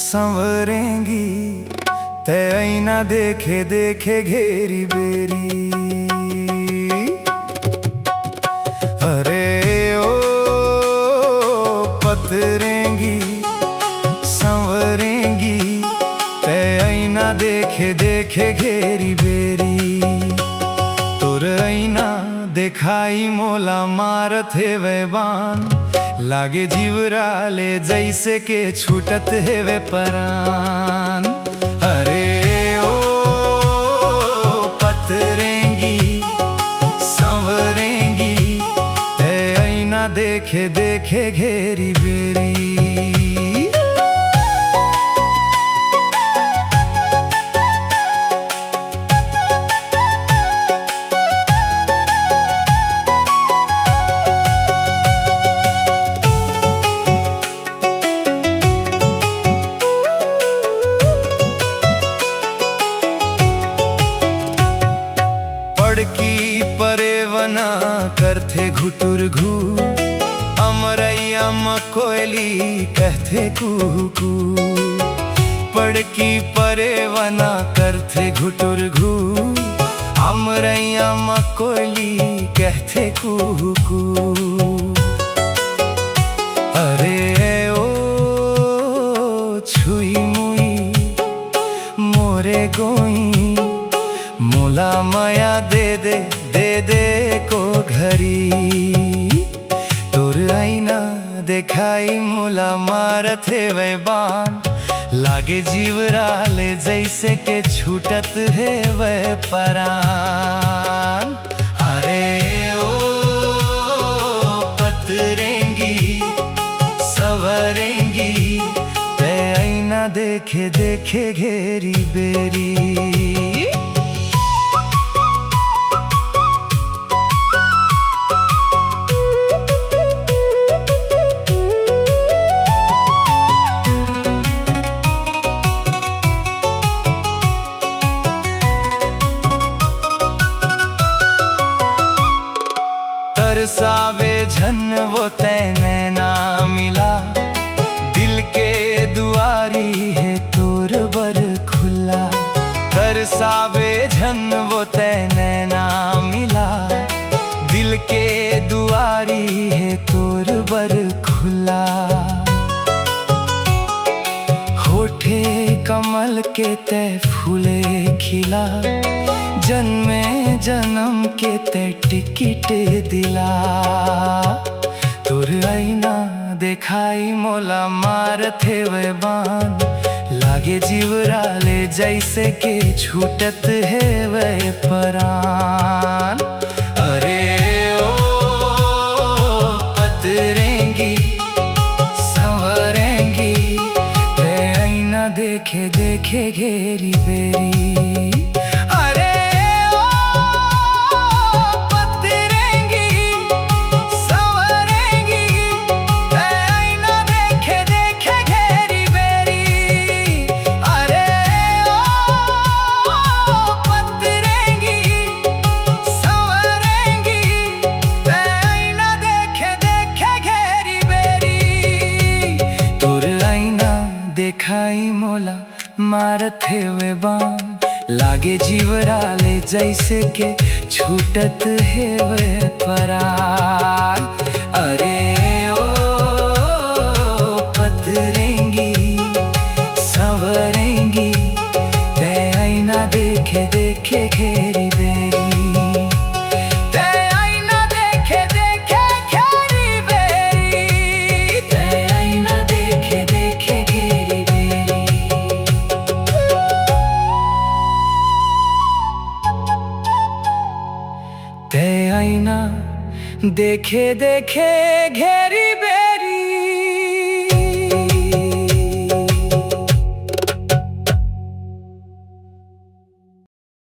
संवरेंगी तय ना देखे देखे घेरी बेरी। अरे ओ पतरेंगी संवरेंगी तय ना देखे देखे घेरी बेरी। तोर ऐना देखाई मोला मारत है वे बान, लागे जीवराले जैसे के छूटत है वे परान। अरे ओ पतरेंगी संवरेंगी ऐना देखे देखे घेरी बेरी। पड़की परेवना करथे घुटुर घू, अमरैया मकोयली कहथे कुहू। पड़की परेवना करथे घुटुर घू, अमरैया मकोयली कहथे कुहू। अरे ओ छुई मुई मोरे गोई, मोला माया दे दे को घरी। तोर ऐना देखाई मोला मारत है वे बान, लागे जीवराले जैसे के छूटत है वे परान। अरे ओ पतरेंगी संवरेंगी ऐना देखे देखे घेरी बेरी। तरसावे झन वो तैने ना मिला, दिल के दुआरी है तोर बर खुला। तरसावे झन वो तैने ना मिला, दिल के दुआरी है तोर बर खुला। होठे कमल के तय फूले खिला, जन्मे जन्म के ते टिकट दिला। तोर ऐना देखाई मोला मारत है वे बान, लागे जीवराले जैसे के छूटत है वे परान। अरे ओ पतरेंगी संवरेंगी ऐना देखे देखे घेरी बेरी। देखाई मोला मारत है वे बान, लागे जीवराले जैसे के छूटत है वे परान। अरे ओ पतरेंगी संवरेंगी ऐना देखे देखे घेरी बेरी। ऐना देखे देखे घेरी बेरी।